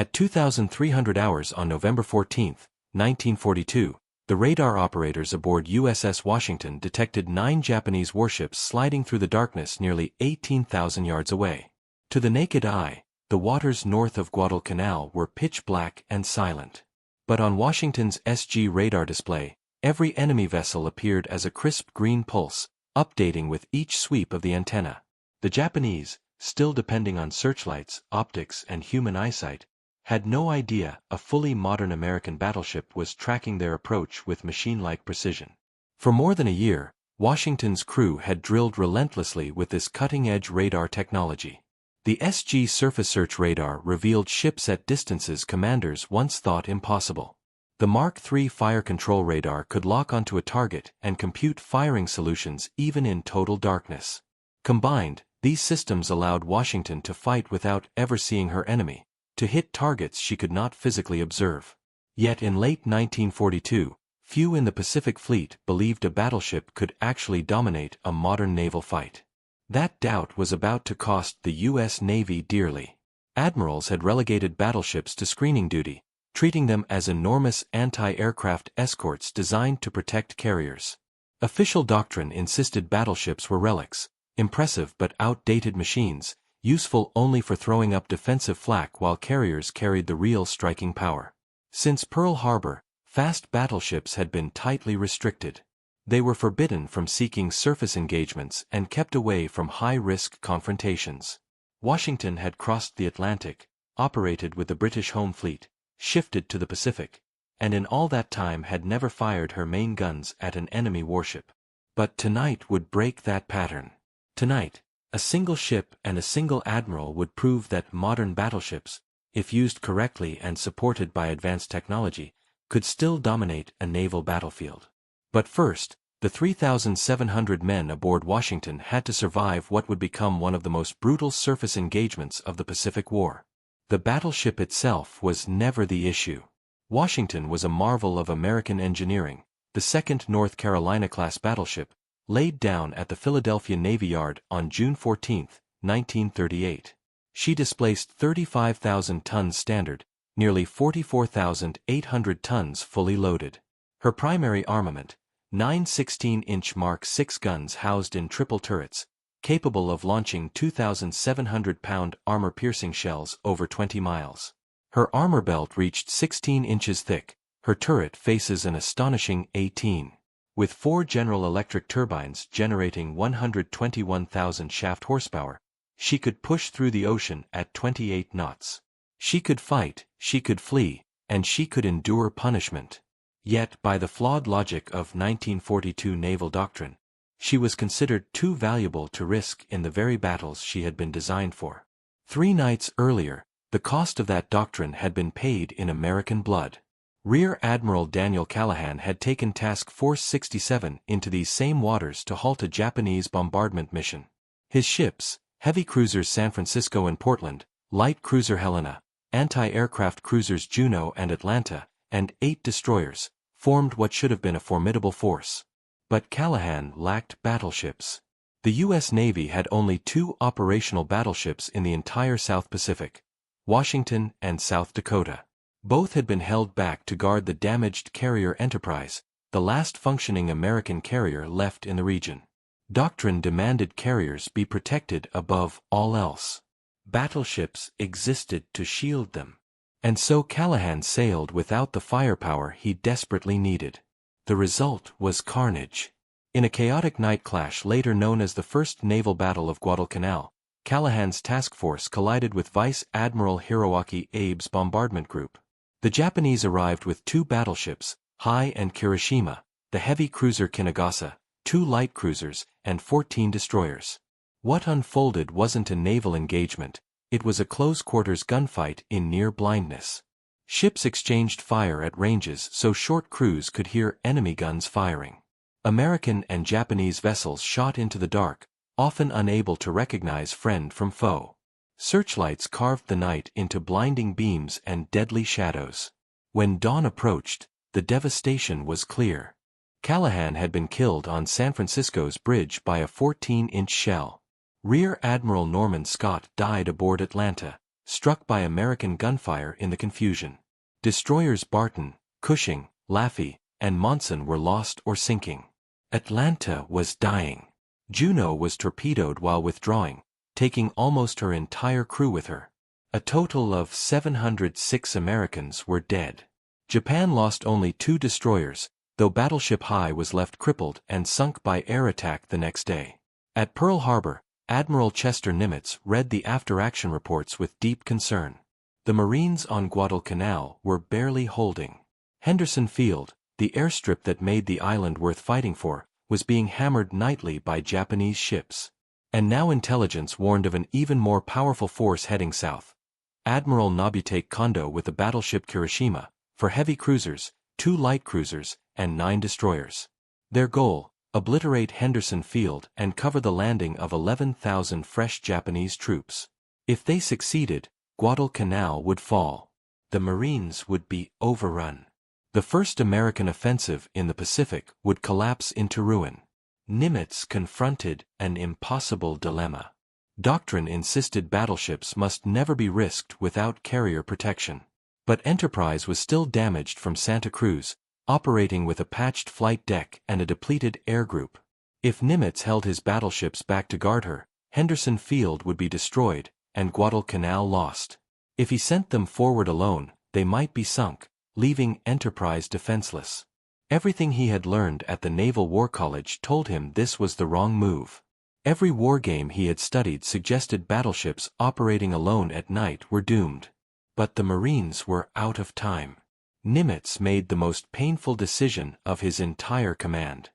At 2,300 hours on November 14, 1942, the radar operators aboard USS Washington detected 9 Japanese warships sliding through the darkness nearly 18,000 yards away. To the naked eye, the waters north of Guadalcanal were pitch black and silent. But on Washington's SG radar display, every enemy vessel appeared as a crisp green pulse, updating with each sweep of the antenna. The Japanese, still depending on searchlights, optics, and human eyesight, had no idea a fully modern American battleship was tracking their approach with machine-like precision. For more than a year, Washington's crew had drilled relentlessly with this cutting-edge radar technology. The SG surface search radar revealed ships at distances commanders once thought impossible. The Mark III fire control radar could lock onto a target and compute firing solutions even in total darkness. Combined, these systems allowed Washington to fight without ever seeing her enemy, to hit targets she could not physically observe. Yet in late 1942, few in the Pacific Fleet believed a battleship could actually dominate a modern naval fight. That doubt was about to cost the U.S. Navy dearly. Admirals had relegated battleships to screening duty, treating them as enormous anti-aircraft escorts designed to protect carriers. Official doctrine insisted battleships were relics, impressive but outdated machines, useful only for throwing up defensive flak while carriers carried the real striking power. Since Pearl Harbor, fast battleships had been tightly restricted. They were forbidden from seeking surface engagements and kept away from high-risk confrontations. Washington had crossed the Atlantic, operated with the British Home Fleet, shifted to the Pacific, and in all that time had never fired her main guns at an enemy warship. But tonight would break that pattern. Tonight, a single ship and a single admiral would prove that modern battleships, if used correctly and supported by advanced technology, could still dominate a naval battlefield. But first, the 3,700 men aboard Washington had to survive what would become one of the most brutal surface engagements of the Pacific War. The battleship itself was never the issue. Washington was a marvel of American engineering, the second North Carolina-class battleship, laid down at the Philadelphia Navy Yard on June 14, 1938. She displaced 35,000 tons standard, nearly 44,800 tons fully loaded. Her primary armament, 9 16-inch Mark VI guns housed in triple turrets, capable of launching 2,700-pound armor-piercing shells over 20 miles. Her armor belt reached 16 inches thick, her turret faces an astonishing 18. With 4 General Electric turbines generating 121,000 shaft horsepower, she could push through the ocean at 28 knots. She could fight, she could flee, and she could endure punishment. Yet, by the flawed logic of 1942 naval doctrine, she was considered too valuable to risk in the very battles she had been designed for. 3 nights earlier, the cost of that doctrine had been paid in American blood. Rear Admiral Daniel Callahan had taken Task Force 67 into these same waters to halt a Japanese bombardment mission. His ships, heavy cruisers San Francisco and Portland, light cruiser Helena, anti-aircraft cruisers Juno and Atlanta, and 8 destroyers, formed what should have been a formidable force. But Callahan lacked battleships. The U.S. Navy had only 2 operational battleships in the entire South Pacific, Washington and South Dakota. Both had been held back to guard the damaged carrier Enterprise, the last functioning American carrier left in the region. Doctrine demanded carriers be protected above all else. Battleships existed to shield them. And so Callahan sailed without the firepower he desperately needed. The result was carnage. In a chaotic night clash later known as the First Naval Battle of Guadalcanal, Callahan's task force collided with Vice Admiral Hiroaki Abe's bombardment group. The Japanese arrived with 2 battleships, Hai and Kirishima, the heavy cruiser Kinagasa, 2 light cruisers, and 14 destroyers. What unfolded wasn't a naval engagement, it was a close-quarters gunfight in near blindness. Ships exchanged fire at ranges so short crews could hear enemy guns firing. American and Japanese vessels shot into the dark, often unable to recognize friend from foe. Searchlights carved the night into blinding beams and deadly shadows. When dawn approached, the devastation was clear. Callahan had been killed on San Francisco's bridge by a 14-inch shell. Rear Admiral Norman Scott died aboard Atlanta, struck by American gunfire in the confusion. Destroyers Barton, Cushing, Laffey, and Monson were lost or sinking. Atlanta was dying. Juneau was torpedoed while withdrawing, taking almost her entire crew with her. A total of 706 Americans were dead. Japan lost only 2 destroyers, though Battleship High was left crippled and sunk by air attack the next day. At Pearl Harbor, Admiral Chester Nimitz read the after-action reports with deep concern. The Marines on Guadalcanal were barely holding. Henderson Field, the airstrip that made the island worth fighting for, was being hammered nightly by Japanese ships. And now intelligence warned of an even more powerful force heading south. Admiral Nobutake Kondo with the battleship Kirishima, for heavy cruisers, 2 light cruisers, and 9 destroyers. Their goal: obliterate Henderson Field and cover the landing of 11,000 fresh Japanese troops. If they succeeded, Guadalcanal would fall. The Marines would be overrun. The first American offensive in the Pacific would collapse into ruin. Nimitz confronted an impossible dilemma. Doctrine insisted battleships must never be risked without carrier protection. But Enterprise was still damaged from Santa Cruz, operating with a patched flight deck and a depleted air group. If Nimitz held his battleships back to guard her, Henderson Field would be destroyed, and Guadalcanal lost. If he sent them forward alone, they might be sunk, leaving Enterprise defenseless. Everything he had learned at the Naval War College told him this was the wrong move. Every war game he had studied suggested battleships operating alone at night were doomed. But the Marines were out of time. Nimitz made the most painful decision of his entire command.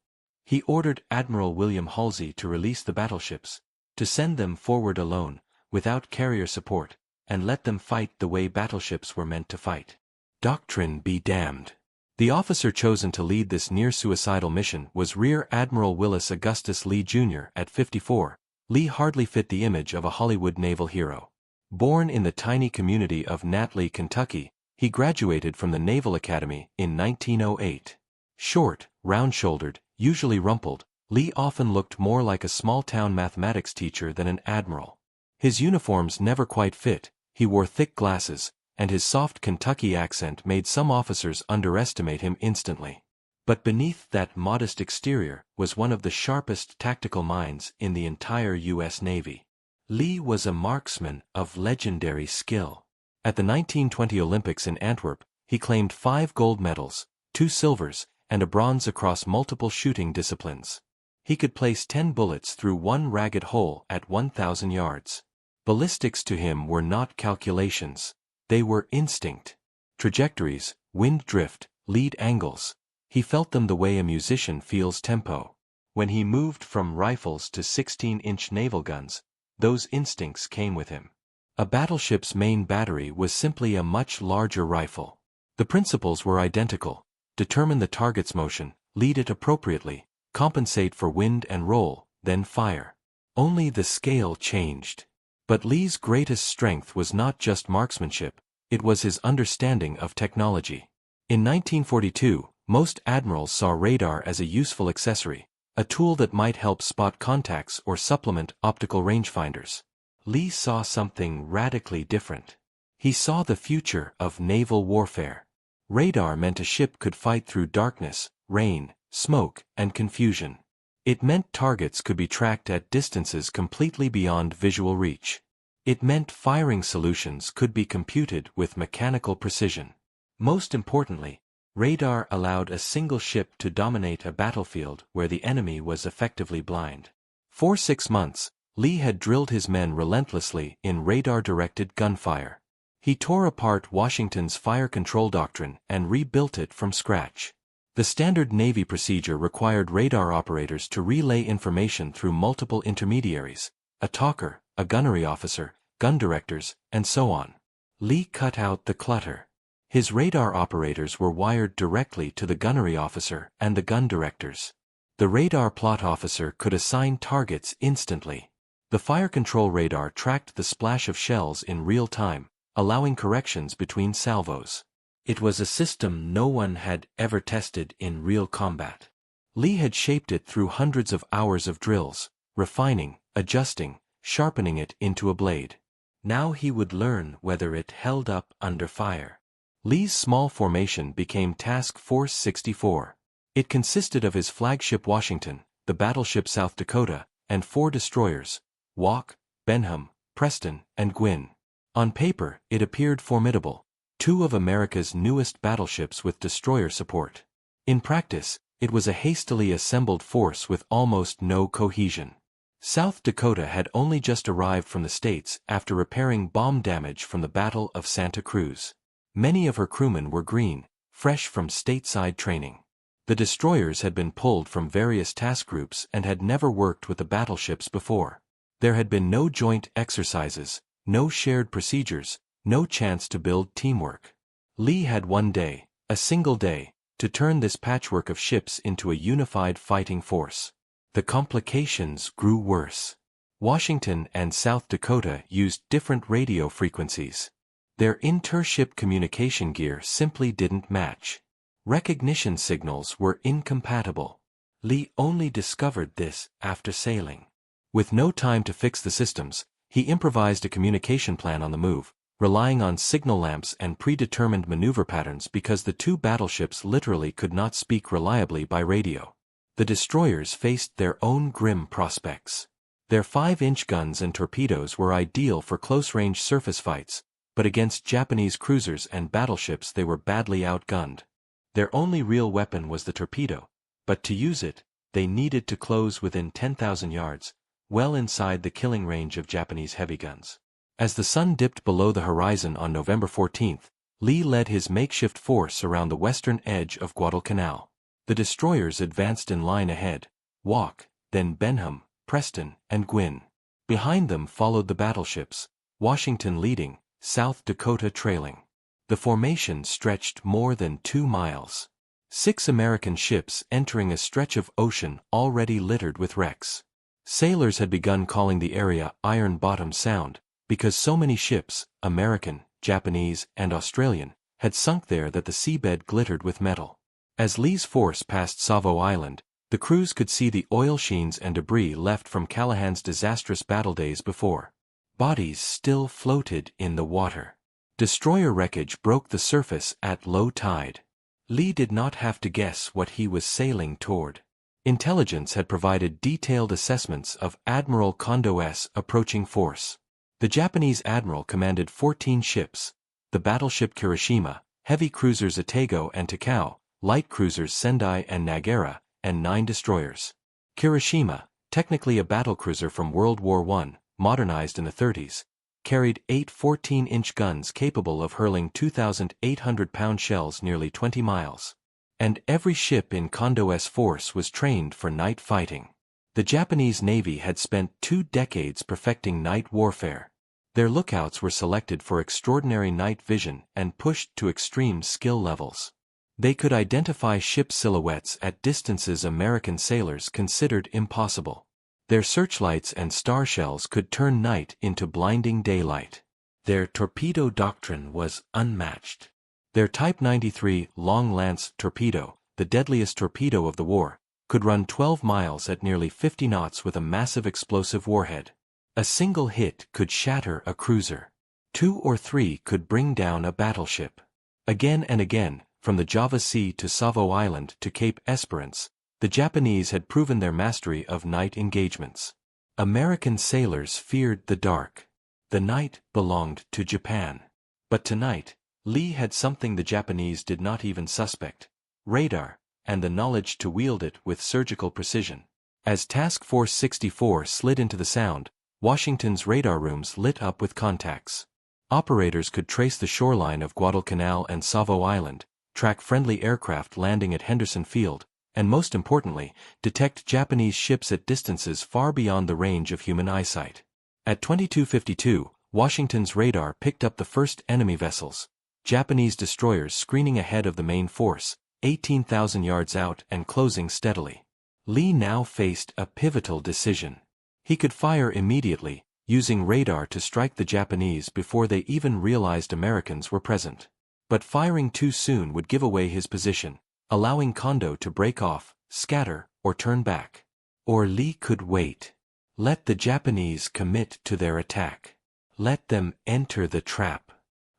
He ordered Admiral William Halsey to release the battleships, to send them forward alone, without carrier support, and let them fight the way battleships were meant to fight. Doctrine be damned. The officer chosen to lead this near-suicidal mission was Rear Admiral Willis Augustus Lee Jr. At 54, Lee hardly fit the image of a Hollywood naval hero. Born in the tiny community of Natley, Kentucky, he graduated from the Naval Academy in 1908. Short, round-shouldered, usually rumpled, Lee often looked more like a small-town mathematics teacher than an admiral. His uniforms never quite fit, he wore thick glasses, and his soft Kentucky accent made some officers underestimate him instantly. But beneath that modest exterior was one of the sharpest tactical minds in the entire U.S. Navy. Lee was a marksman of legendary skill. At the 1920 Olympics in Antwerp, he claimed 5 gold medals, 2 silvers, and a bronze across multiple shooting disciplines. He could place 10 bullets through one ragged hole at 1,000 yards. Ballistics to him were not calculations. They were instinct. Trajectories, wind drift, lead angles. He felt them the way a musician feels tempo. When he moved from rifles to 16-inch naval guns, those instincts came with him. A battleship's main battery was simply a much larger rifle. The principles were identical: determine the target's motion, lead it appropriately, compensate for wind and roll, then fire. Only the scale changed. But Lee's greatest strength was not just marksmanship, it was his understanding of technology. In 1942, most admirals saw radar as a useful accessory, a tool that might help spot contacts or supplement optical rangefinders. Lee saw something radically different. He saw the future of naval warfare. Radar meant a ship could fight through darkness, rain, smoke, and confusion. It meant targets could be tracked at distances completely beyond visual reach. It meant firing solutions could be computed with mechanical precision. Most importantly, radar allowed a single ship to dominate a battlefield where the enemy was effectively blind. For 6 months, Lee had drilled his men relentlessly in radar-directed gunfire. He tore apart Washington's fire control doctrine and rebuilt it from scratch. The standard Navy procedure required radar operators to relay information through multiple intermediaries: a talker, a gunnery officer, gun directors, and so on. Lee cut out the clutter. His radar operators were wired directly to the gunnery officer and the gun directors. The radar plot officer could assign targets instantly. The fire control radar tracked the splash of shells in real time, allowing corrections between salvos. It was a system no one had ever tested in real combat. Lee had shaped it through hundreds of hours of drills, refining, adjusting, sharpening it into a blade. Now he would learn whether it held up under fire. Lee's small formation became Task Force 64. It consisted of his flagship Washington, the battleship South Dakota, and 4 destroyers, Walk, Benham, Preston, and Gwynn. On paper, it appeared formidable, 2 of America's newest battleships with destroyer support. In practice, it was a hastily assembled force with almost no cohesion. South Dakota had only just arrived from the States after repairing bomb damage from the Battle of Santa Cruz. Many of her crewmen were green, fresh from stateside training. The destroyers had been pulled from various task groups and had never worked with the battleships before. There had been no joint exercises, no shared procedures, no chance to build teamwork. Lee had one day, a single day, to turn this patchwork of ships into a unified fighting force. The complications grew worse. Washington and South Dakota used different radio frequencies. Their inter-ship communication gear simply didn't match. Recognition signals were incompatible. Lee only discovered this after sailing. With no time to fix the systems, he improvised a communication plan on the move, relying on signal lamps and predetermined maneuver patterns because the 2 battleships literally could not speak reliably by radio. The destroyers faced their own grim prospects. Their 5-inch guns and torpedoes were ideal for close-range surface fights, but against Japanese cruisers and battleships they were badly outgunned. Their only real weapon was the torpedo, but to use it, they needed to close within 10,000 yards, well inside the killing range of Japanese heavy guns. As the sun dipped below the horizon on November 14, Lee led his makeshift force around the western edge of Guadalcanal. The destroyers advanced in line ahead, Walk, then Benham, Preston, and Gwynn. Behind them followed the battleships, Washington leading, South Dakota trailing. The formation stretched more than 2 miles. 6 American ships entering a stretch of ocean already littered with wrecks. Sailors had begun calling the area Iron Bottom Sound, because so many ships, American, Japanese, and Australian, had sunk there that the seabed glittered with metal. As Lee's force passed Savo Island, the crews could see the oil sheens and debris left from Callahan's disastrous battle days before. Bodies still floated in the water. Destroyer wreckage broke the surface at low tide. Lee did not have to guess what he was sailing toward. Intelligence had provided detailed assessments of Admiral Kondo's approaching force. The Japanese admiral commanded 14 ships, the battleship Kirishima, heavy cruisers Atago and Takao, light cruisers Sendai and Nagara, and 9 destroyers. Kirishima, technically a battlecruiser from World War I, modernized in the 30s, carried 8 14-inch guns capable of hurling 2,800-pound shells nearly 20 miles. And every ship in Kondo's force was trained for night fighting. The Japanese Navy had spent 2 decades perfecting night warfare. Their lookouts were selected for extraordinary night vision and pushed to extreme skill levels. They could identify ship silhouettes at distances American sailors considered impossible. Their searchlights and star shells could turn night into blinding daylight. Their torpedo doctrine was unmatched. Their Type 93 Long Lance torpedo, the deadliest torpedo of the war, could run 12 miles at nearly 50 knots with a massive explosive warhead. A single hit could shatter a cruiser. 2 or 3 could bring down a battleship. Again and again, from the Java Sea to Savo Island to Cape Esperance, the Japanese had proven their mastery of night engagements. American sailors feared the dark. The night belonged to Japan. But tonight, Lee had something the Japanese did not even suspect: radar, and the knowledge to wield it with surgical precision. As Task Force 64 slid into the Sound, Washington's radar rooms lit up with contacts. Operators could trace the shoreline of Guadalcanal and Savo Island, track friendly aircraft landing at Henderson Field, and most importantly, detect Japanese ships at distances far beyond the range of human eyesight. At 22:52, Washington's radar picked up the first enemy vessels, Japanese destroyers screening ahead of the main force, 18,000 yards out and closing steadily. Lee now faced a pivotal decision. He could fire immediately, using radar to strike the Japanese before they even realized Americans were present. But firing too soon would give away his position, allowing Kondo to break off, scatter, or turn back. Or Lee could wait. Let the Japanese commit to their attack. Let them enter the trap.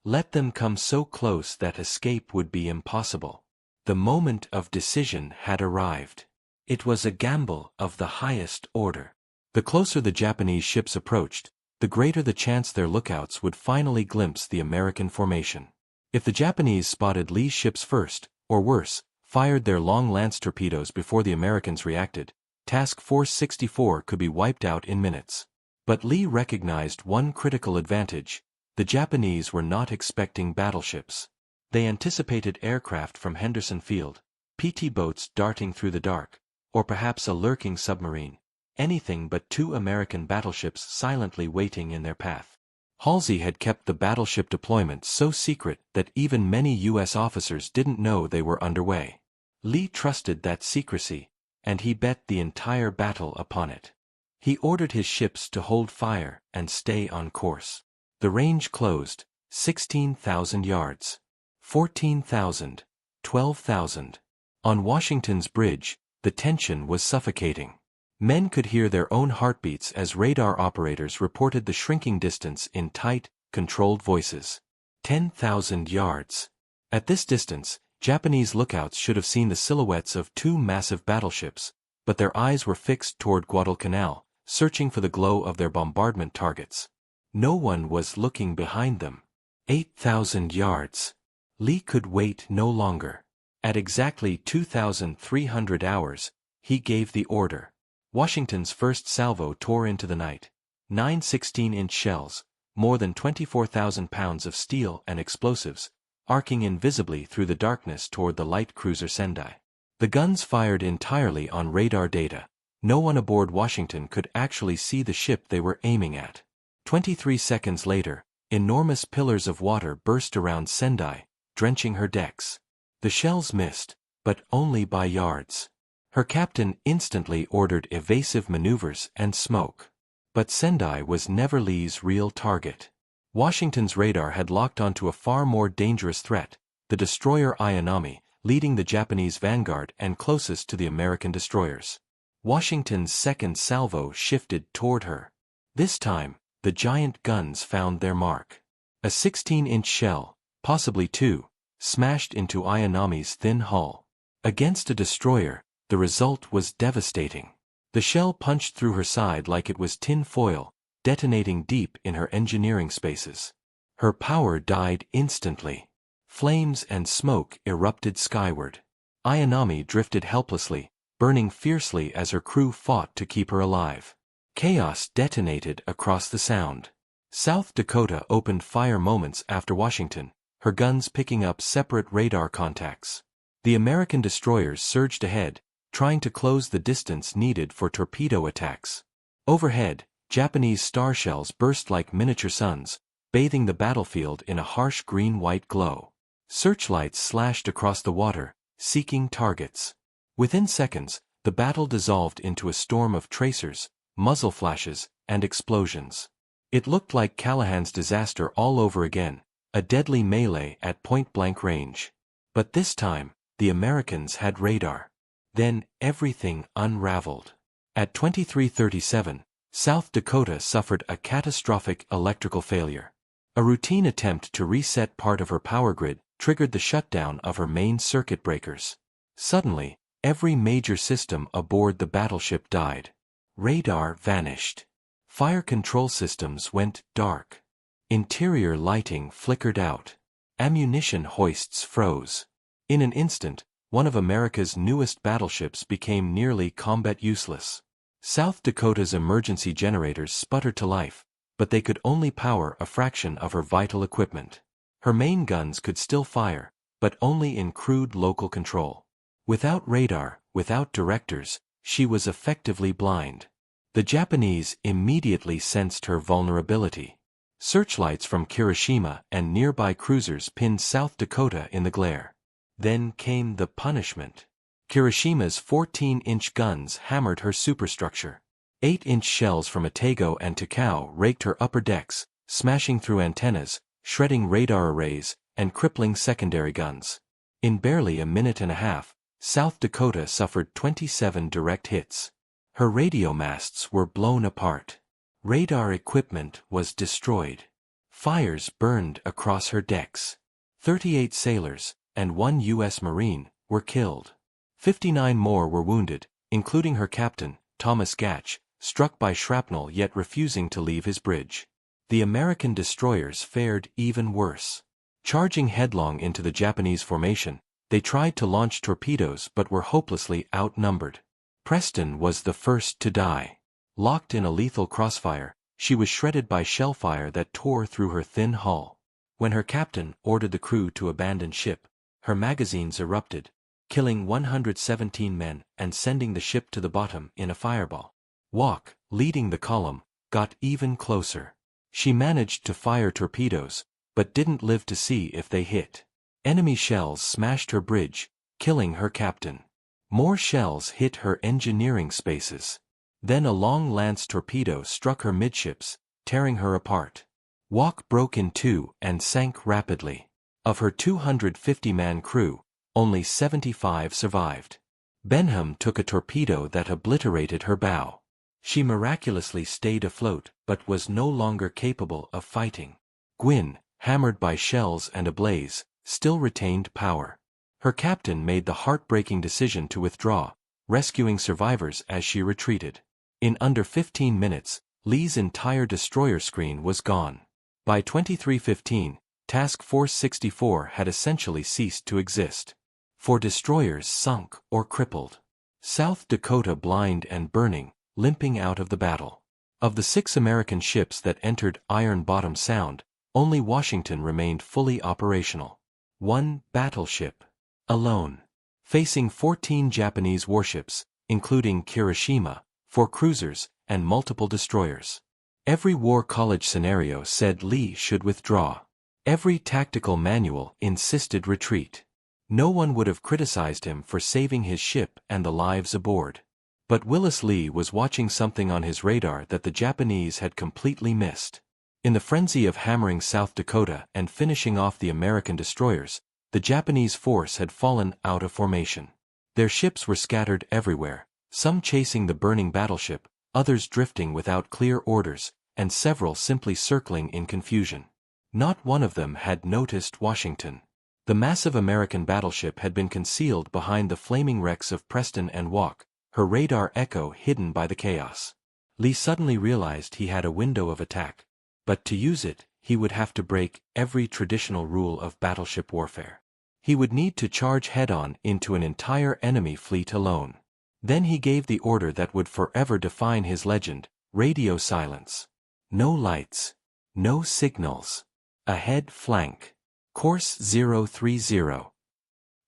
Let them come so close that escape would be impossible. The moment of decision had arrived. It was a gamble of the highest order. The closer the Japanese ships approached, the greater the chance their lookouts would finally glimpse the American formation. If the Japanese spotted Lee's ships first, or worse, fired their long lance torpedoes before the Americans reacted, Task Force 64 could be wiped out in minutes. But Lee recognized one critical advantage: the Japanese were not expecting battleships. They anticipated aircraft from Henderson Field, PT boats darting through the dark, or perhaps a lurking submarine, anything but 2 American battleships silently waiting in their path. Halsey had kept the battleship deployment so secret that even many U.S. officers didn't know they were underway. Lee trusted that secrecy, and he bet the entire battle upon it. He ordered his ships to hold fire and stay on course. The range closed, 16,000 yards. 14,000, 12,000. On Washington's bridge, the tension was suffocating. Men could hear their own heartbeats as radar operators reported the shrinking distance in tight, controlled voices. 10,000 yards. At this distance, Japanese lookouts should have seen the silhouettes of 2 massive battleships, but their eyes were fixed toward Guadalcanal, searching for the glow of their bombardment targets. No one was looking behind them. 8,000 yards. Lee could wait no longer. At exactly 2,300 hours, he gave the order. Washington's first salvo tore into the night. 9 16-inch shells, more than 24,000 pounds of steel and explosives, arcing invisibly through the darkness toward the light cruiser Sendai. The guns fired entirely on radar data. No one aboard Washington could actually see the ship they were aiming at. 23 seconds later, enormous pillars of water burst around Sendai, drenching her decks. The shells missed, but only by yards. Her captain instantly ordered evasive maneuvers and smoke. But Sendai was never Lee's real target. Washington's radar had locked onto a far more dangerous threat, the destroyer Ayanami, leading the Japanese vanguard and closest to the American destroyers. Washington's second salvo shifted toward her. This time, the giant guns found their mark. A 16-inch shell, possibly 2, smashed into Ayanami's thin hull. Against a destroyer, the result was devastating. The shell punched through her side like it was tin foil, detonating deep in her engineering spaces. Her power died instantly. Flames and smoke erupted skyward. Ayanami drifted helplessly, burning fiercely as her crew fought to keep her alive. Chaos detonated across the Sound. South Dakota opened fire moments after Washington, her guns picking up separate radar contacts. The American destroyers surged ahead, trying to close the distance needed for torpedo attacks. Overhead, Japanese star shells burst like miniature suns, bathing the battlefield in a harsh green-white glow. Searchlights slashed across the water, seeking targets. Within seconds, the battle dissolved into a storm of tracers, muzzle flashes, and explosions. It looked like Callahan's disaster all over again, a deadly melee at point-blank range. But this time, the Americans had radar. Then, everything unraveled. At 23:37, South Dakota suffered a catastrophic electrical failure. A routine attempt to reset part of her power grid triggered the shutdown of her main circuit breakers. Suddenly, every major system aboard the battleship died. Radar vanished. Fire control systems went dark. Interior lighting flickered out. Ammunition hoists froze. In an instant, one of America's newest battleships became nearly combat useless. South Dakota's emergency generators sputtered to life, but they could only power a fraction of her vital equipment. Her main guns could still fire, but only in crude local control. Without radar, without directors, she was effectively blind. The Japanese immediately sensed her vulnerability. Searchlights from Kirishima and nearby cruisers pinned South Dakota in the glare. Then came the punishment. Kirishima's 14-inch guns hammered her superstructure. 8-inch shells from Otago and Takao raked her upper decks, smashing through antennas, shredding radar arrays, and crippling secondary guns. In barely a minute and a half, South Dakota suffered 27 direct hits. Her radio masts were blown apart. Radar equipment was destroyed. Fires burned across her decks. 38 sailors, and 1 U.S. Marine, were killed. 59 more were wounded, including her captain, Thomas Gatch, struck by shrapnel yet refusing to leave his bridge. The American destroyers fared even worse. Charging headlong into the Japanese formation, they tried to launch torpedoes but were hopelessly outnumbered. Preston was the first to die. Locked in a lethal crossfire, she was shredded by shellfire that tore through her thin hull. When her captain ordered the crew to abandon ship, her magazines erupted, killing 117 men and sending the ship to the bottom in a fireball. Walk, leading the column, got even closer. She managed to fire torpedoes, but didn't live to see if they hit. Enemy shells smashed her bridge, killing her captain. More shells hit her engineering spaces. Then a long lance torpedo struck her midships, tearing her apart. Walk broke in two and sank rapidly. Of her 250-man crew, only 75 survived. Benham took a torpedo that obliterated her bow. She miraculously stayed afloat, but was no longer capable of fighting. Gwyn, hammered by shells and ablaze, still retained power. Her captain made the heartbreaking decision to withdraw, rescuing survivors as she retreated. In under 15 minutes, Lee's entire destroyer screen was gone. By 23:15, Task Force 64 had essentially ceased to exist. 4 destroyers sunk or crippled. South Dakota blind and burning, limping out of the battle. Of the 6 American ships that entered Iron Bottom Sound, only Washington remained fully operational. 1 battleship. Alone. Facing 14 Japanese warships, including Kirishima, 4 cruisers, and multiple destroyers. Every war college scenario said Lee should withdraw. Every tactical manual insisted retreat. No one would have criticized him for saving his ship and the lives aboard. But Willis Lee was watching something on his radar that the Japanese had completely missed. In the frenzy of hammering South Dakota and finishing off the American destroyers, the Japanese force had fallen out of formation. Their ships were scattered everywhere, some chasing the burning battleship, others drifting without clear orders, and several simply circling in confusion. Not one of them had noticed Washington. The massive American battleship had been concealed behind the flaming wrecks of Preston and Walk, her radar echo hidden by the chaos. Lee suddenly realized he had a window of attack, but to use it, he would have to break every traditional rule of battleship warfare. He would need to charge head-on into an entire enemy fleet alone. Then he gave the order that would forever define his legend: radio silence. No lights. No signals. Ahead flank. Course 030.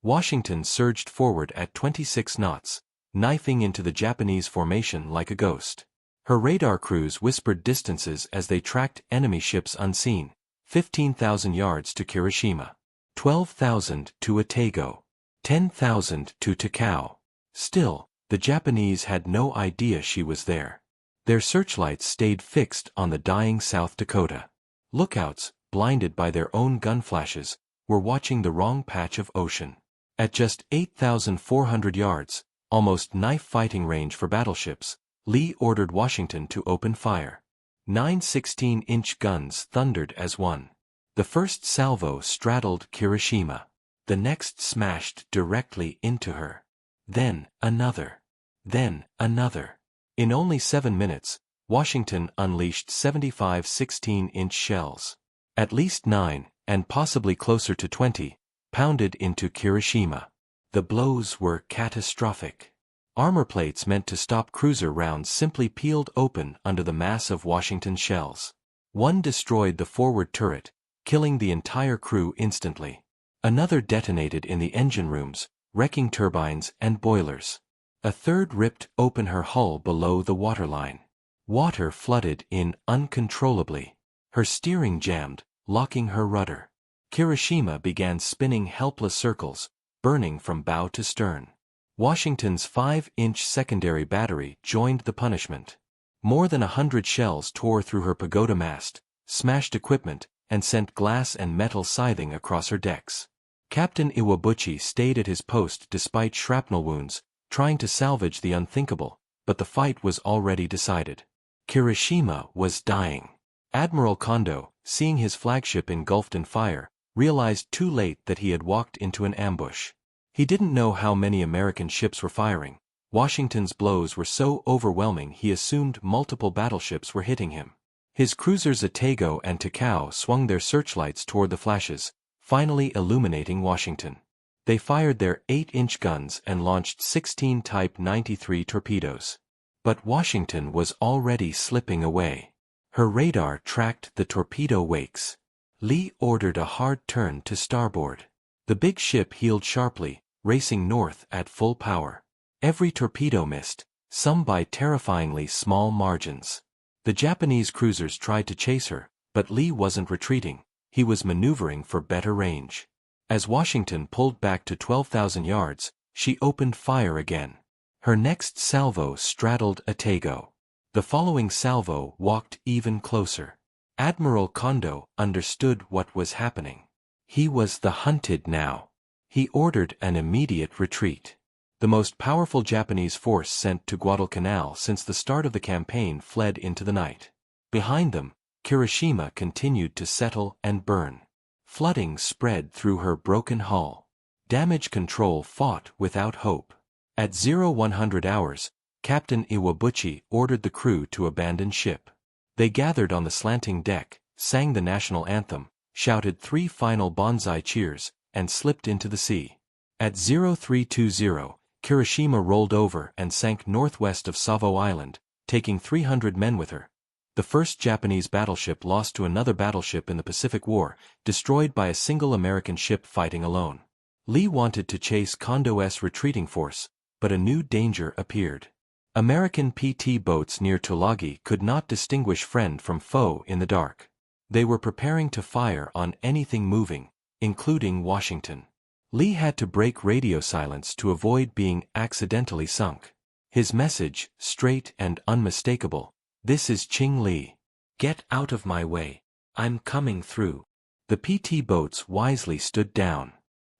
Washington surged forward at 26 knots, knifing into the Japanese formation like a ghost. Her radar crews whispered distances as they tracked enemy ships unseen: 15,000 yards to Kirishima, 12,000 to Otago, 10,000 to Takao. Still, the Japanese had no idea she was there. Their searchlights stayed fixed on the dying South Dakota. Lookouts, blinded by their own gun flashes, were watching the wrong patch of ocean. At just 8,400 yards, almost knife fighting range for battleships, Lee ordered Washington to open fire. 9 16-inch guns thundered as one. The first salvo straddled Kirishima. The next smashed directly into her. Then another. Then another. In only 7 minutes, Washington unleashed 75 16-inch shells. At least 9, and possibly closer to 20, pounded into Kirishima. The blows were catastrophic. Armor plates meant to stop cruiser rounds simply peeled open under the mass of Washington shells. One destroyed the forward turret, killing the entire crew instantly. Another detonated in the engine rooms, wrecking turbines and boilers. A third ripped open her hull below the waterline. Water flooded in uncontrollably. Her steering jammed, locking her rudder. Kirishima began spinning helpless circles, burning from bow to stern. Washington's 5-inch secondary battery joined the punishment. More than 100 shells tore through her pagoda mast, smashed equipment, and sent glass and metal scything across her decks. Captain Iwabuchi stayed at his post despite shrapnel wounds, trying to salvage the unthinkable, but the fight was already decided. Kirishima was dying. Admiral Kondo, seeing his flagship engulfed in fire, realized too late that he had walked into an ambush. He didn't know how many American ships were firing. Washington's blows were so overwhelming he assumed multiple battleships were hitting him. His cruisers Otago and Takao swung their searchlights toward the flashes, finally illuminating Washington. They fired their 8-inch guns and launched 16 Type 93 torpedoes. But Washington was already slipping away. Her radar tracked the torpedo wakes. Lee ordered a hard turn to starboard. The big ship heeled sharply, racing north at full power. Every torpedo missed, some by terrifyingly small margins. The Japanese cruisers tried to chase her, but Lee wasn't retreating. He was maneuvering for better range. As Washington pulled back to 12,000 yards, she opened fire again. Her next salvo straddled Otago. The following salvo walked even closer. Admiral Kondo understood what was happening. He was the hunted now. He ordered an immediate retreat. The most powerful Japanese force sent to Guadalcanal since the start of the campaign fled into the night. Behind them, Kirishima continued to settle and burn. Flooding spread through her broken hull. Damage control fought without hope. At 0100 hours, Captain Iwabuchi ordered the crew to abandon ship. They gathered on the slanting deck, sang the national anthem, shouted 3 final banzai cheers, and slipped into the sea. At 0320, Kirishima rolled over and sank northwest of Savo Island, taking 300 men with her. The first Japanese battleship lost to another battleship in the Pacific War, destroyed by a single American ship fighting alone. Lee wanted to chase Kondo's retreating force, but a new danger appeared. American PT boats near Tulagi could not distinguish friend from foe in the dark. They were preparing to fire on anything moving, including Washington. Lee had to break radio silence to avoid being accidentally sunk. His message, straight and unmistakable: "This is Ching Lee. Get out of my way. I'm coming through." The PT boats wisely stood down.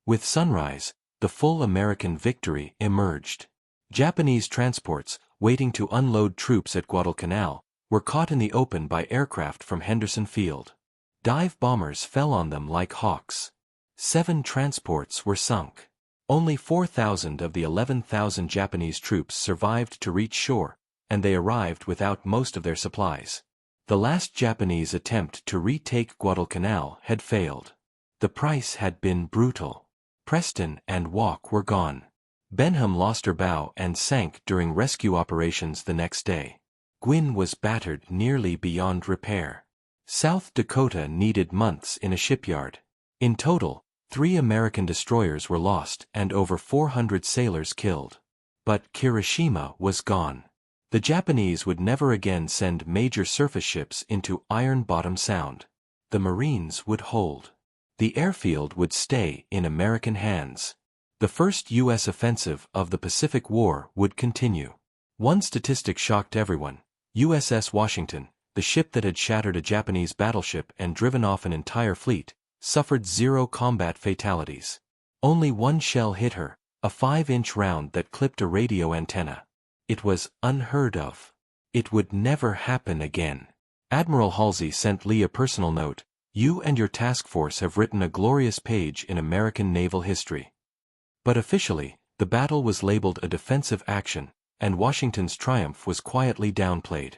With sunrise, the full American victory emerged. Japanese transports, waiting to unload troops at Guadalcanal, were caught in the open by aircraft from Henderson Field. Dive bombers fell on them like hawks. 7 transports were sunk. Only 4,000 of the 11,000 Japanese troops survived to reach shore, and they arrived without most of their supplies. The last Japanese attempt to retake Guadalcanal had failed. The price had been brutal. Preston and Walk were gone. Benham lost her bow and sank during rescue operations the next day. Gwin was battered nearly beyond repair. South Dakota needed months in a shipyard. In total, 3 American destroyers were lost and over 400 sailors killed. But Kirishima was gone. The Japanese would never again send major surface ships into Iron Bottom Sound. The Marines would hold. The airfield would stay in American hands. The first U.S. offensive of the Pacific War would continue. One statistic shocked everyone. USS Washington, the ship that had shattered a Japanese battleship and driven off an entire fleet, suffered 0 combat fatalities. Only 1 shell hit her, a 5-inch round that clipped a radio antenna. It was unheard of. It would never happen again. Admiral Halsey sent Lee a personal note: "You and your task force have written a glorious page in American naval history." But officially, the battle was labeled a defensive action, and Washington's triumph was quietly downplayed.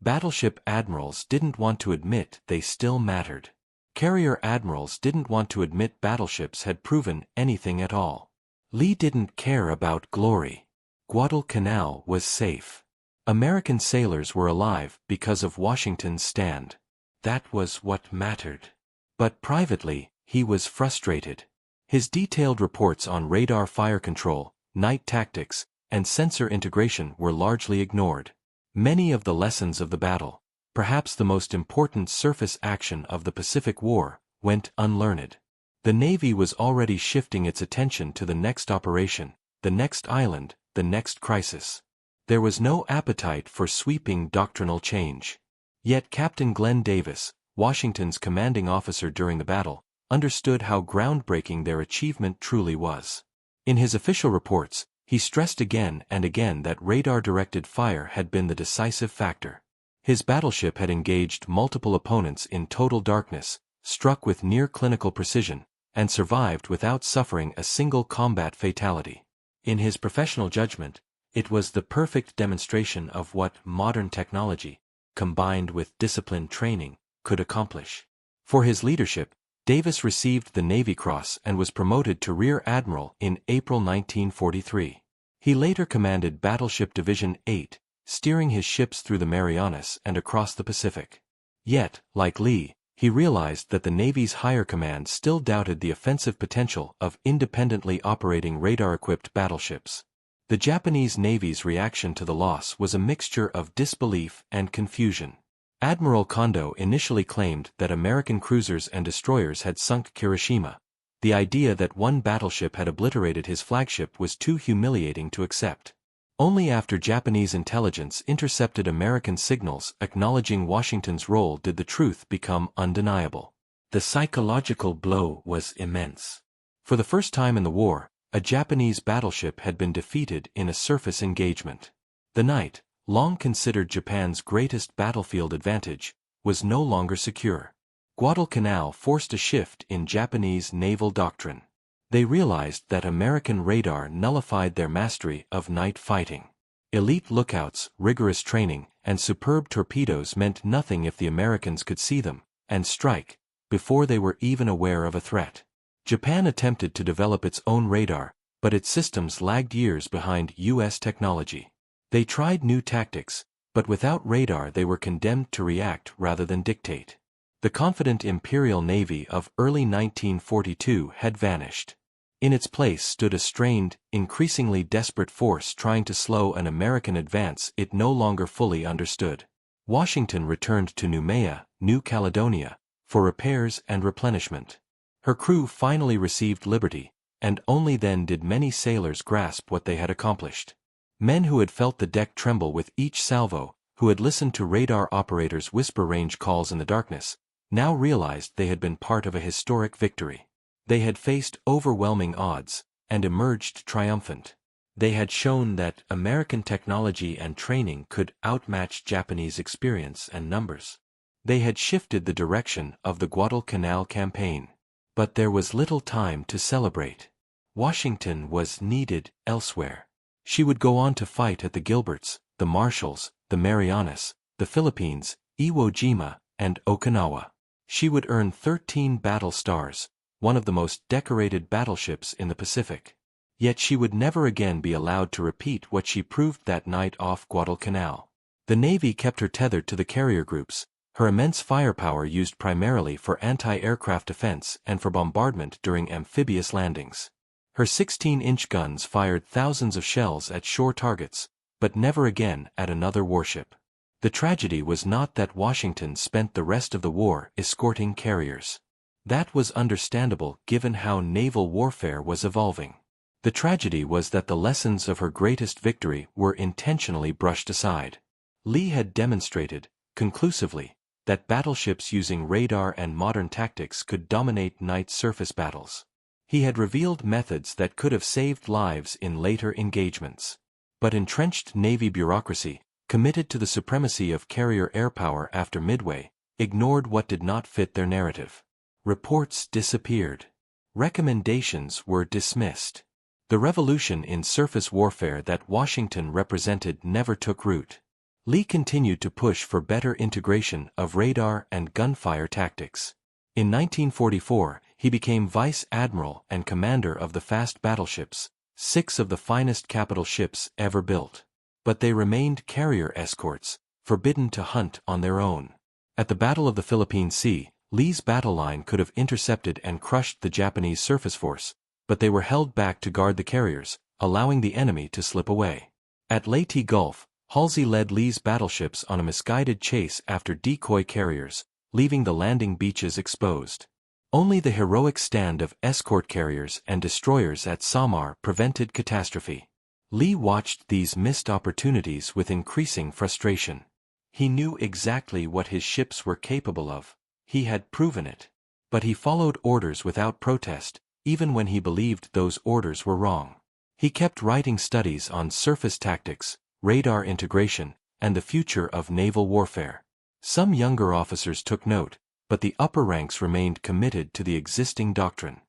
Battleship admirals didn't want to admit they still mattered. Carrier admirals didn't want to admit battleships had proven anything at all. Lee didn't care about glory. Guadalcanal was safe. American sailors were alive because of Washington's stand. That was what mattered. But privately, he was frustrated. His detailed reports on radar fire control, night tactics, and sensor integration were largely ignored. Many of the lessons of the battle, perhaps the most important surface action of the Pacific War, went unlearned. The Navy was already shifting its attention to the next operation, the next island, the next crisis. There was no appetite for sweeping doctrinal change. Yet Captain Glenn Davis, Washington's commanding officer during the battle, understood how groundbreaking their achievement truly was. In his official reports, he stressed again and again that radar-directed fire had been the decisive factor. His battleship had engaged multiple opponents in total darkness, struck with near-clinical precision, and survived without suffering a single combat fatality. In his professional judgment, it was the perfect demonstration of what modern technology, combined with disciplined training, could accomplish. For his leadership, Davis received the Navy Cross and was promoted to Rear Admiral in April 1943. He later commanded Battleship Division 8, steering his ships through the Marianas and across the Pacific. Yet, like Lee, he realized that the Navy's higher command still doubted the offensive potential of independently operating radar-equipped battleships. The Japanese Navy's reaction to the loss was a mixture of disbelief and confusion. Admiral Kondo initially claimed that American cruisers and destroyers had sunk Kirishima. The idea that one battleship had obliterated his flagship was too humiliating to accept. Only after Japanese intelligence intercepted American signals acknowledging Washington's role did the truth become undeniable. The psychological blow was immense. For the first time in the war, a Japanese battleship had been defeated in a surface engagement. The night, long considered Japan's greatest battlefield advantage, was no longer secure. Guadalcanal forced a shift in Japanese naval doctrine. They realized that American radar nullified their mastery of night fighting. Elite lookouts, rigorous training, and superb torpedoes meant nothing if the Americans could see them, and strike, before they were even aware of a threat. Japan attempted to develop its own radar, but its systems lagged years behind U.S. technology. They tried new tactics, but without radar they were condemned to react rather than dictate. The confident Imperial Navy of early 1942 had vanished. In its place stood a strained, increasingly desperate force trying to slow an American advance it no longer fully understood. Washington returned to Noumea, New Caledonia, for repairs and replenishment. Her crew finally received liberty, and only then did many sailors grasp what they had accomplished. Men who had felt the deck tremble with each salvo, who had listened to radar operators whisper range calls in the darkness, now realized they had been part of a historic victory. They had faced overwhelming odds, and emerged triumphant. They had shown that American technology and training could outmatch Japanese experience and numbers. They had shifted the direction of the Guadalcanal campaign. But there was little time to celebrate. Washington was needed elsewhere. She would go on to fight at the Gilberts, the Marshalls, the Marianas, the Philippines, Iwo Jima, and Okinawa. She would earn 13 battle stars, one of the most decorated battleships in the Pacific. Yet she would never again be allowed to repeat what she proved that night off Guadalcanal. The Navy kept her tethered to the carrier groups, her immense firepower used primarily for anti-aircraft defense and for bombardment during amphibious landings. Her 16-inch guns fired thousands of shells at shore targets, but never again at another warship. The tragedy was not that Washington spent the rest of the war escorting carriers. That was understandable given how naval warfare was evolving. The tragedy was that the lessons of her greatest victory were intentionally brushed aside. Lee had demonstrated, conclusively, that battleships using radar and modern tactics could dominate night surface battles. He had revealed methods that could have saved lives in later engagements. But entrenched Navy bureaucracy, committed to the supremacy of carrier airpower after Midway, ignored what did not fit their narrative. Reports disappeared. Recommendations were dismissed. The revolution in surface warfare that Washington represented never took root. Lee continued to push for better integration of radar and gunfire tactics. In 1944, he became Vice Admiral and commander of the fast battleships, 6 of the finest capital ships ever built. But they remained carrier escorts, forbidden to hunt on their own. At the Battle of the Philippine Sea, Lee's battle line could have intercepted and crushed the Japanese surface force, but they were held back to guard the carriers, allowing the enemy to slip away. At Leyte Gulf, Halsey led Lee's battleships on a misguided chase after decoy carriers, leaving the landing beaches exposed. Only the heroic stand of escort carriers and destroyers at Samar prevented catastrophe. Lee watched these missed opportunities with increasing frustration. He knew exactly what his ships were capable of. He had proven it. But he followed orders without protest, even when he believed those orders were wrong. He kept writing studies on surface tactics, radar integration, and the future of naval warfare. Some younger officers took note, but the upper ranks remained committed to the existing doctrine.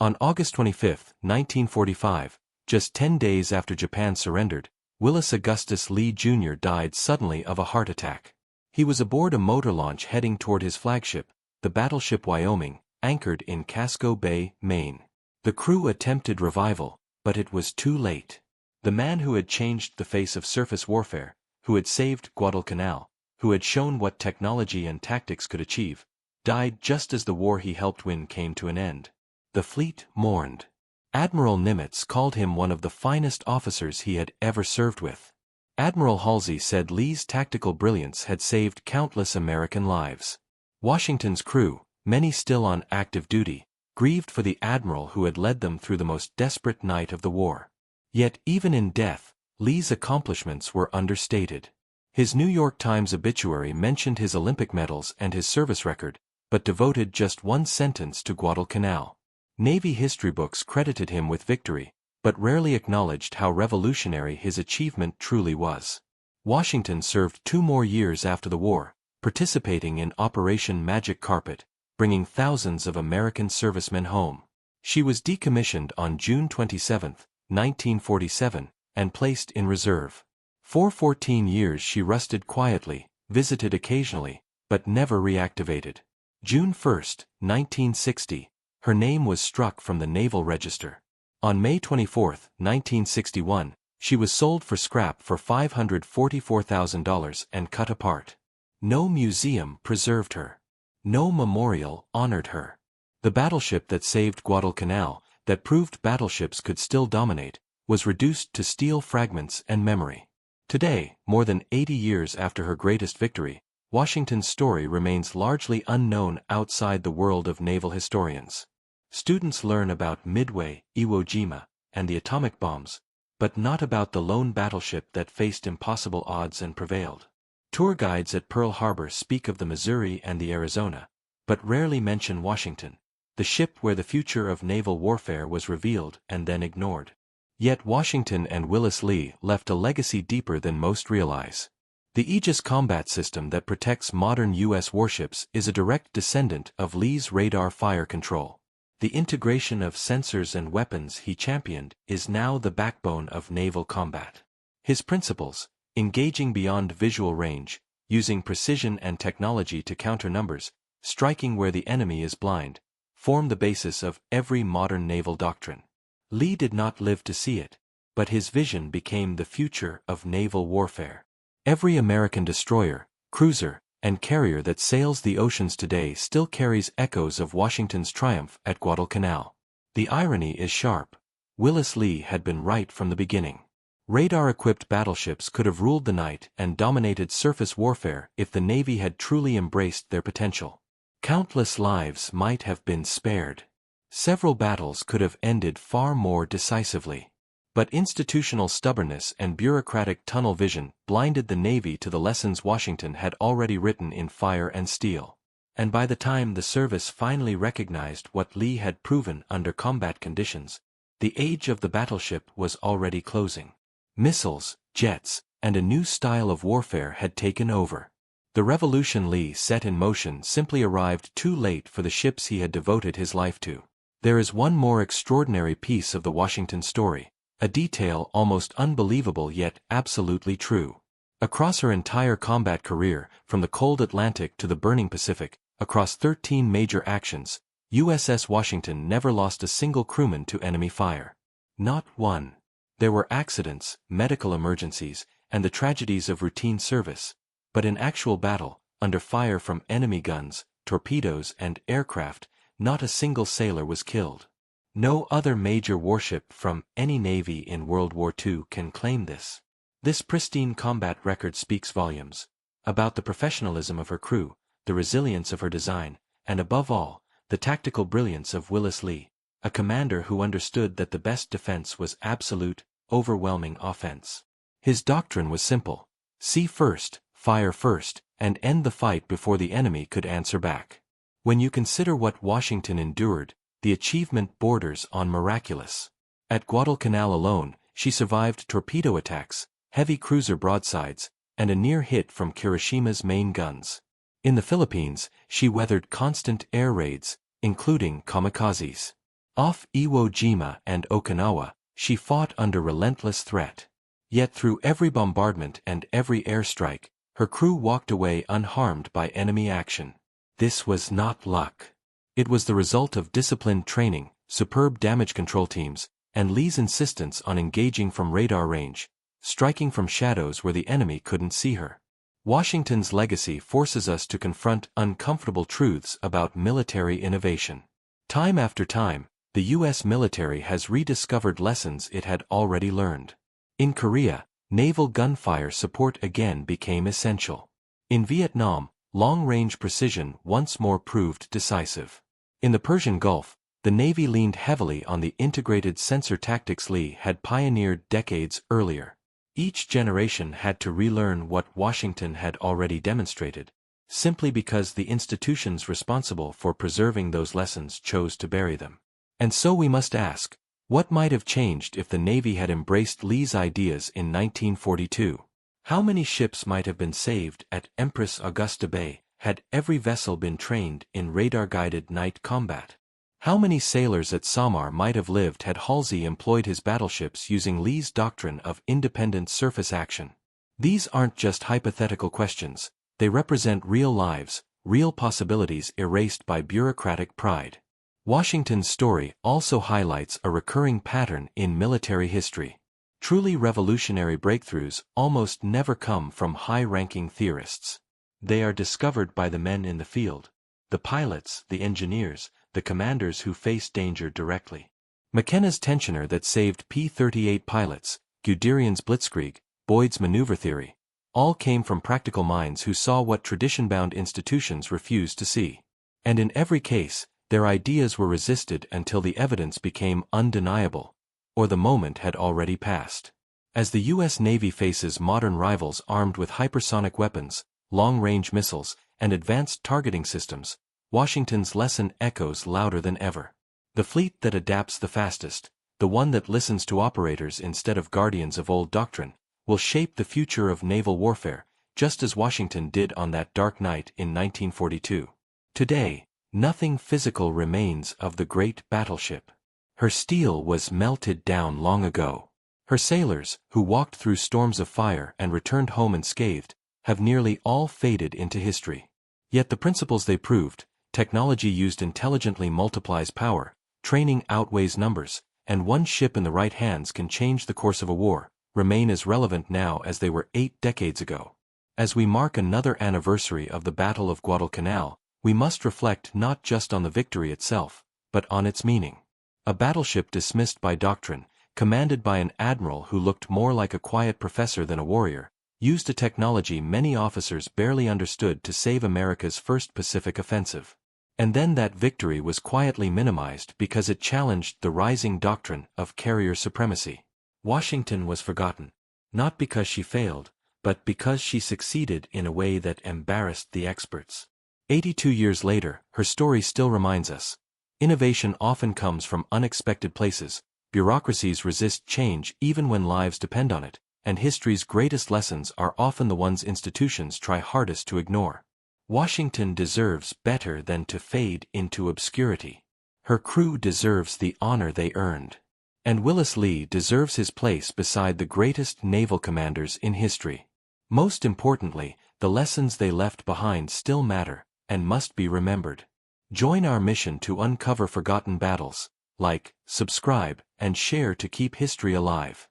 On August 25, 1945, just 10 days after Japan surrendered, Willis Augustus Lee Jr. died suddenly of a heart attack. He was aboard a motor launch heading toward his flagship, the Battleship Wyoming, anchored in Casco Bay, Maine. The crew attempted revival, but it was too late. The man who had changed the face of surface warfare, who had saved Guadalcanal, who had shown what technology and tactics could achieve, died just as the war he helped win came to an end. The fleet mourned. Admiral Nimitz called him one of the finest officers he had ever served with. Admiral Halsey said Lee's tactical brilliance had saved countless American lives. Washington's crew, many still on active duty, grieved for the admiral who had led them through the most desperate night of the war. Yet even in death, Lee's accomplishments were understated. His New York Times obituary mentioned his Olympic medals and his service record, but devoted just one sentence to Guadalcanal. Navy history books credited him with victory, but rarely acknowledged how revolutionary his achievement truly was. Washington served 2 more years after the war, participating in Operation Magic Carpet, bringing thousands of American servicemen home. She was decommissioned on June 27, 1947, and placed in reserve. For 14 years she rusted quietly, visited occasionally, but never reactivated. June 1, 1960, her name was struck from the Naval Register. On May 24, 1961, she was sold for scrap for $544,000 and cut apart. No museum preserved her. No memorial honored her. The battleship that saved Guadalcanal, that proved battleships could still dominate, was reduced to steel fragments and memory. Today, more than 80 years after her greatest victory, Washington's story remains largely unknown outside the world of naval historians. Students learn about Midway, Iwo Jima, and the atomic bombs, but not about the lone battleship that faced impossible odds and prevailed. Tour guides at Pearl Harbor speak of the Missouri and the Arizona, but rarely mention Washington, the ship where the future of naval warfare was revealed and then ignored. Yet Washington and Willis Lee left a legacy deeper than most realize. The Aegis combat system that protects modern U.S. warships is a direct descendant of Lee's radar fire control. The integration of sensors and weapons he championed is now the backbone of naval combat. His principles, engaging beyond visual range, using precision and technology to counter numbers, striking where the enemy is blind, form the basis of every modern naval doctrine. Lee did not live to see it, but his vision became the future of naval warfare. Every American destroyer, cruiser, and carrier that sails the oceans today still carries echoes of Washington's triumph at Guadalcanal. The irony is sharp. Willis Lee had been right from the beginning. Radar-equipped battleships could have ruled the night and dominated surface warfare if the Navy had truly embraced their potential. Countless lives might have been spared. Several battles could have ended far more decisively. But institutional stubbornness and bureaucratic tunnel vision blinded the Navy to the lessons Washington had already written in Fire and Steel. And by the time the service finally recognized what Lee had proven under combat conditions, the age of the battleship was already closing. Missiles, jets, and a new style of warfare had taken over. The revolution Lee set in motion simply arrived too late for the ships he had devoted his life to. There is one more extraordinary piece of the Washington story, a detail almost unbelievable yet absolutely true. Across her entire combat career, from the cold Atlantic to the burning Pacific, across 13 major actions, USS Washington never lost a single crewman to enemy fire. Not one. There were accidents, medical emergencies, and the tragedies of routine service, but in actual battle, under fire from enemy guns, torpedoes, and aircraft, not a single sailor was killed. No other major warship from any navy in World War II can claim this. This pristine combat record speaks volumes about the professionalism of her crew, the resilience of her design, and above all, the tactical brilliance of Willis Lee, a commander who understood that the best defense was absolute, overwhelming offense. His doctrine was simple: see first, fire first, and end the fight before the enemy could answer back. When you consider what Washington endured, the achievement borders on miraculous. At Guadalcanal alone, she survived torpedo attacks, heavy cruiser broadsides, and a near hit from Kiroshima's main guns. In the Philippines, she weathered constant air raids, including kamikazes. Off Iwo Jima and Okinawa, she fought under relentless threat. Yet through every bombardment and every airstrike, her crew walked away unharmed by enemy action. This was not luck. It was the result of disciplined training, superb damage control teams, and Lee's insistence on engaging from radar range, striking from shadows where the enemy couldn't see her. Washington's legacy forces us to confront uncomfortable truths about military innovation. Time after time, the U.S. military has rediscovered lessons it had already learned. In Korea, naval gunfire support again became essential. In Vietnam, long-range precision once more proved decisive. In the Persian Gulf, the Navy leaned heavily on the integrated sensor tactics Lee had pioneered decades earlier. Each generation had to relearn what Washington had already demonstrated, simply because the institutions responsible for preserving those lessons chose to bury them. And so we must ask, what might have changed if the Navy had embraced Lee's ideas in 1942? How many ships might have been saved at Empress Augusta Bay had every vessel been trained in radar-guided night combat? How many sailors at Samar might have lived had Halsey employed his battleships using Lee's doctrine of independent surface action? These aren't just hypothetical questions, they represent real lives, real possibilities erased by bureaucratic pride. Washington's story also highlights a recurring pattern in military history. Truly revolutionary breakthroughs almost never come from high-ranking theorists. They are discovered by the men in the field, the pilots, the engineers, the commanders who face danger directly. McKenna's tensioner that saved P-38 pilots, Guderian's blitzkrieg, Boyd's maneuver theory, all came from practical minds who saw what tradition-bound institutions refused to see. And in every case, their ideas were resisted until the evidence became undeniable, or the moment had already passed. As the U.S. Navy faces modern rivals armed with hypersonic weapons, long-range missiles, and advanced targeting systems, Washington's lesson echoes louder than ever. The fleet that adapts the fastest, the one that listens to operators instead of guardians of old doctrine, will shape the future of naval warfare, just as Washington did on that dark night in 1942. Today, nothing physical remains of the great battleship. Her steel was melted down long ago. Her sailors, who walked through storms of fire and returned home unscathed, have nearly all faded into history. Yet the principles they proved, technology used intelligently multiplies power, training outweighs numbers, and one ship in the right hands can change the course of a war, remain as relevant now as they were 8 decades ago. As we mark another anniversary of the Battle of Guadalcanal, we must reflect not just on the victory itself, but on its meaning. A battleship dismissed by doctrine, commanded by an admiral who looked more like a quiet professor than a warrior, used a technology many officers barely understood to save America's first Pacific offensive. And then that victory was quietly minimized because it challenged the rising doctrine of carrier supremacy. Washington was forgotten, not because she failed, but because she succeeded in a way that embarrassed the experts. 82 years later, her story still reminds us. Innovation often comes from unexpected places, bureaucracies resist change even when lives depend on it, and history's greatest lessons are often the ones institutions try hardest to ignore. Washington deserves better than to fade into obscurity. Her crew deserves the honor they earned. And Willis Lee deserves his place beside the greatest naval commanders in history. Most importantly, the lessons they left behind still matter, and must be remembered. Join our mission to uncover forgotten battles. Like, subscribe, and share to keep history alive.